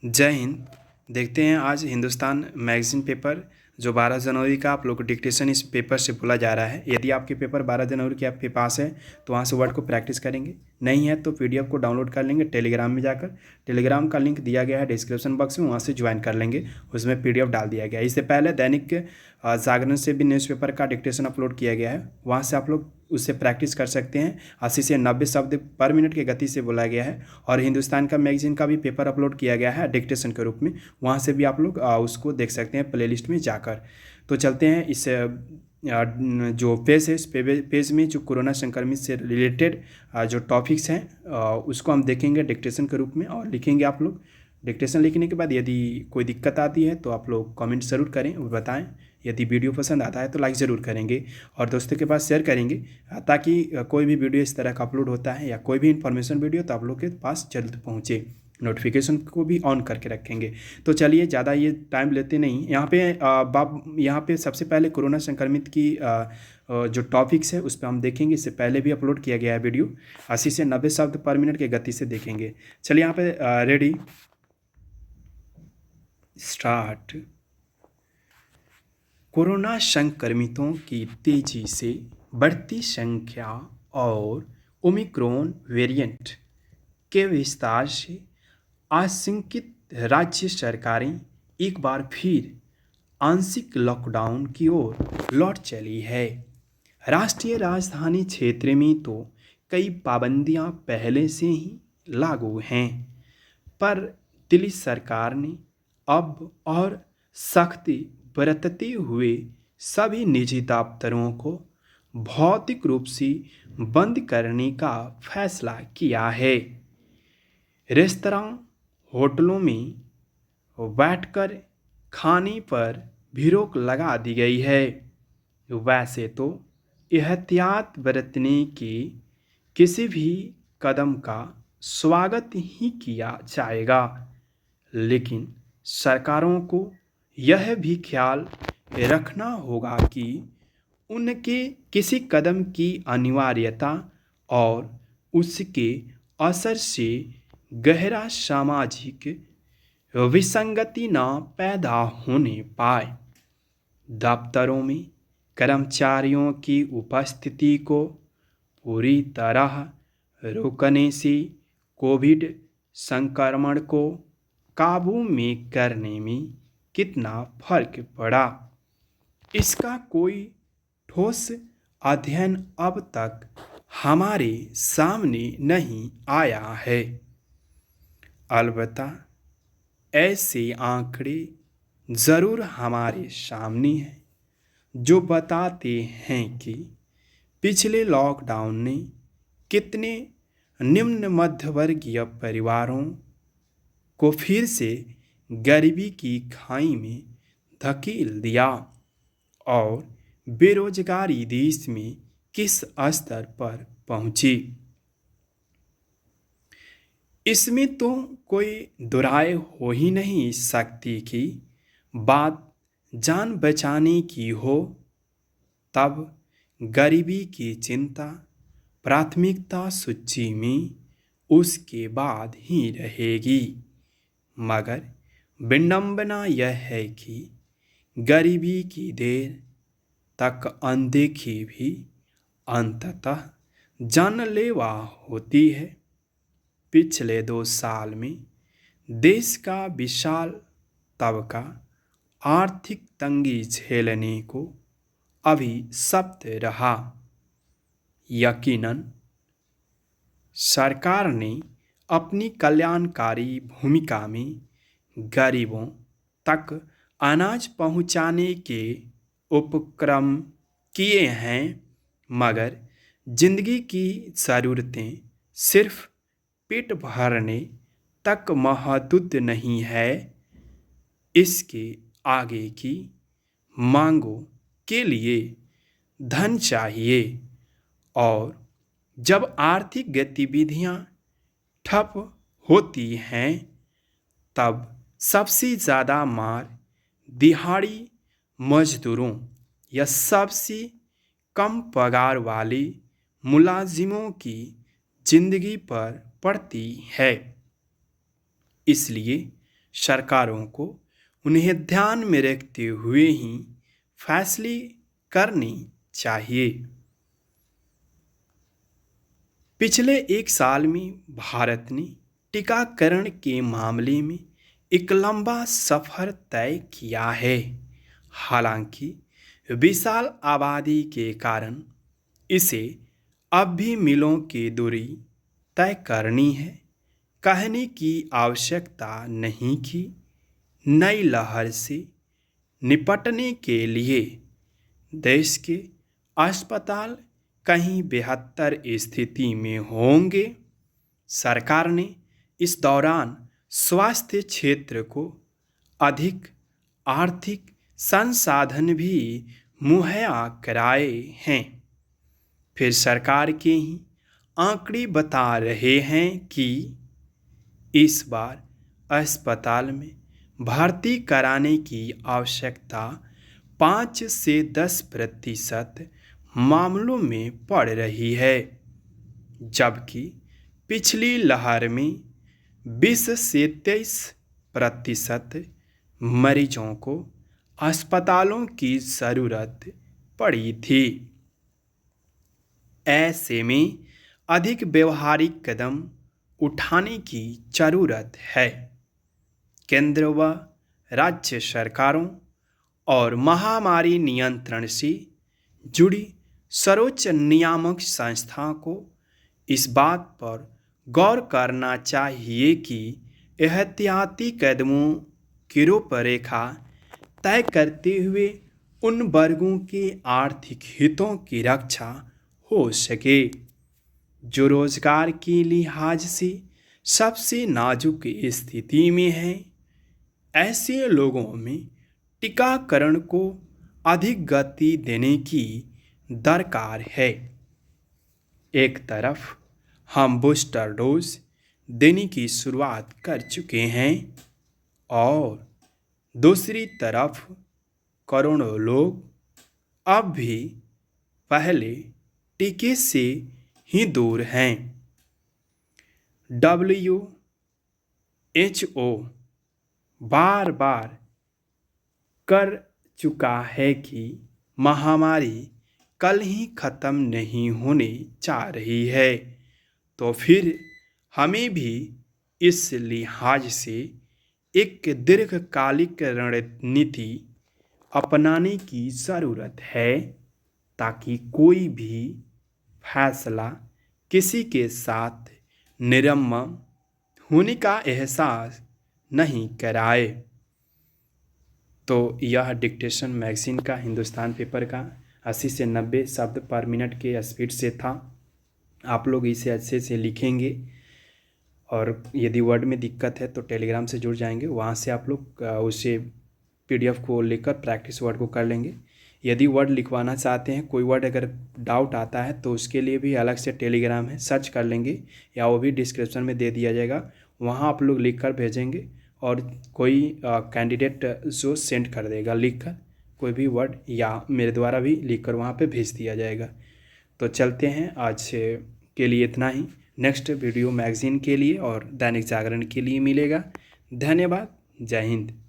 जय हिंद। देखते हैं आज हिंदुस्तान मैगज़ीन पेपर जो 12 जनवरी का आप लोग को डिक्टेशन इस पेपर से बोला जा रहा है। यदि आपके पेपर 12 जनवरी के आपके पास है तो वहाँ से वर्ड को प्रैक्टिस करेंगे, नहीं है तो पीडीएफ को डाउनलोड कर लेंगे टेलीग्राम में जाकर। टेलीग्राम का लिंक दिया गया है डिस्क्रिप्शन बॉक्स में, वहाँ से ज्वाइन कर लेंगे, उसमें पीडीएफ डाल दिया गया है। इससे पहले दैनिक जागरण से भी न्यूज़पेपर का डिक्टेशन अपलोड किया गया है, वहाँ से आप लोग उससे प्रैक्टिस कर सकते हैं। 80 से 90 शब्द पर मिनट की गति से बोला गया है। और हिंदुस्तान का मैगज़ीन का भी पेपर अपलोड किया गया है डिक्टेशन के रूप में, वहाँ से भी आप लोग उसको देख सकते हैं प्लेलिस्ट में जाकर। तो चलते हैं इस जो पेज है, इस पेज में जो कोरोना संक्रमित से रिलेटेड जो टॉपिक्स हैं उसको हम देखेंगे डिक्टेशन के रूप में और लिखेंगे आप लोग। डिक्टेशन लिखने के बाद यदि कोई दिक्कत आती है तो आप लोग कमेंट ज़रूर करें और बताएं। यदि वीडियो पसंद आता है तो लाइक ज़रूर करेंगे और दोस्तों के पास शेयर करेंगे, ताकि कोई भी वीडियो इस तरह का अपलोड होता है या कोई भी इन्फॉर्मेशन वीडियो तो आप लोग के पास जल्द पहुँचे। नोटिफिकेशन को भी ऑन करके रखेंगे। तो चलिए ज़्यादा ये टाइम लेते नहीं, यहाँ पे सबसे पहले कोरोना संक्रमित की जो टॉपिक्स है उस पर हम देखेंगे। इससे पहले भी अपलोड किया गया है वीडियो, 80 से 90 शब्द पर मिनट की गति से देखेंगे। चलिए यहाँ पे रेडी स्टार्ट। कोरोना संक्रमितों की तेजी से बढ़ती संख्या और ओमिक्रॉन वेरिएंट के विस्तार से आशंकित राज्य सरकारें एक बार फिर आंशिक लॉकडाउन की ओर लौट चली है। राष्ट्रीय राजधानी क्षेत्र में तो कई पाबंदियां पहले से ही लागू हैं, पर दिल्ली सरकार ने अब और सख्ती बरतते हुए सभी निजी दफ्तरों को भौतिक रूप से बंद करने का फैसला किया है। रेस्तरां, होटलों में बैठकर खाने पर भी रोक लगा दी गई है। वैसे तो एहतियात बरतने के किसी भी कदम का स्वागत ही किया जाएगा, लेकिन सरकारों को यह भी ख्याल रखना होगा कि उनके किसी कदम की अनिवार्यता और उसके असर से गहरा सामाजिक विसंगति न पैदा होने पाए। दफ्तरों में कर्मचारियों की उपस्थिति को पूरी तरह रोकने से कोविड संक्रमण को काबू में करने में कितना फर्क पड़ा, इसका कोई ठोस अध्ययन अब तक हमारे सामने नहीं आया है। अलबत्ता ऐसे आंकड़े ज़रूर हमारे सामने हैं जो बताते हैं कि पिछले लॉकडाउन ने कितने निम्न मध्यवर्गीय परिवारों को फिर से गरीबी की खाई में धकेल दिया और बेरोजगारी देश में किस स्तर पर पहुंची। इसमें तो कोई दुराय हो ही नहीं सकती कि बात जान बचाने की हो, तब गरीबी की चिंता प्राथमिकता सूची में उसके बाद ही रहेगी। मगर विडंबना यह है कि गरीबी की देर तक अनदेखी भी अंततः जानलेवा होती है। पिछले 2 साल में देश का विशाल तबका आर्थिक तंगी झेलने को अभी सख्त रहा। यकीनन सरकार ने अपनी कल्याणकारी भूमिका में गरीबों तक अनाज पहुंचाने के उपक्रम किए हैं, मगर जिंदगी की ज़रूरतें सिर्फ पेट भरने तक महदूद नहीं है। इसके आगे की मांगों के लिए धन चाहिए, और जब आर्थिक गतिविधियां ठप होती हैं तब सबसे ज़्यादा मार दिहाड़ी मजदूरों या सबसे कम पगार वाले मुलाजिमों की जिंदगी पर पड़ती है। इसलिए सरकारों को उन्हें ध्यान में रखते हुए ही फैसले करने चाहिए। पिछले एक साल में भारत ने टीकाकरण के मामले में एक लंबा सफर तय किया है। हालांकि विशाल आबादी के कारण इसे अब भी मीलों की दूरी तय करनी है। कहने की आवश्यकता नहीं कि नई लहर से निपटने के लिए देश के अस्पताल कहीं बेहतर स्थिति में होंगे। सरकार ने इस दौरान स्वास्थ्य क्षेत्र को अधिक आर्थिक संसाधन भी मुहैया कराए हैं। फिर सरकार के ही आंकड़े बता रहे हैं कि इस बार अस्पताल में भर्ती कराने की आवश्यकता 5 से 10% मामलों में पड़ रही है, जबकि पिछली लहर में 20 से 23% मरीजों को अस्पतालों की ज़रूरत पड़ी थी। ऐसे में अधिक व्यवहारिक कदम उठाने की ज़रूरत है। केंद्र व राज्य सरकारों और महामारी नियंत्रण से जुड़ी सर्वोच्च नियामक संस्था को इस बात पर गौर करना चाहिए कि एहतियाती कदमों की रूपरेखा तय करते हुए उन वर्गों के आर्थिक हितों की रक्षा हो सके जो रोजगार के लिहाज से सबसे नाजुक स्थिति में हैं। ऐसे लोगों में टीकाकरण को अधिक गति देने की दरकार है। एक तरफ हम बूस्टर डोज देने की शुरुआत कर चुके हैं और दूसरी तरफ करोड़ों लोग अब भी पहले टीके से ही दूर हैं। WHO बार बार कर चुका है कि महामारी कल ही ख़त्म नहीं होने जा रही है, तो फिर हमें भी इस लिहाज से एक दीर्घकालिक रणनीति अपनाने की ज़रूरत है ताकि कोई भी फैसला किसी के साथ निरम्म होने का एहसास नहीं कराए। तो यह डिक्टेशन मैगज़ीन का हिंदुस्तान पेपर का 80 से 90 शब्द पर मिनट के स्पीड से था। आप लोग इसे अच्छे से लिखेंगे और यदि वर्ड में दिक्कत है तो टेलीग्राम से जुड़ जाएंगे, वहाँ से आप लोग उसे PDF को लेकर प्रैक्टिस वर्ड को कर लेंगे। यदि वर्ड लिखवाना चाहते हैं, कोई वर्ड अगर डाउट आता है तो उसके लिए भी अलग से टेलीग्राम है, सर्च कर लेंगे या वो भी डिस्क्रिप्शन में दे दिया जाएगा, वहाँ आप लोग लिख कर भेजेंगे और कोई कैंडिडेट जो सेंड कर देगा लिख कर कोई भी वर्ड या मेरे द्वारा भी लिख कर वहाँ पे भेज दिया जाएगा। तो चलते हैं, आज के लिए इतना ही। नेक्स्ट वीडियो मैगज़ीन के लिए और दैनिक जागरण के लिए मिलेगा। धन्यवाद। जय हिंद।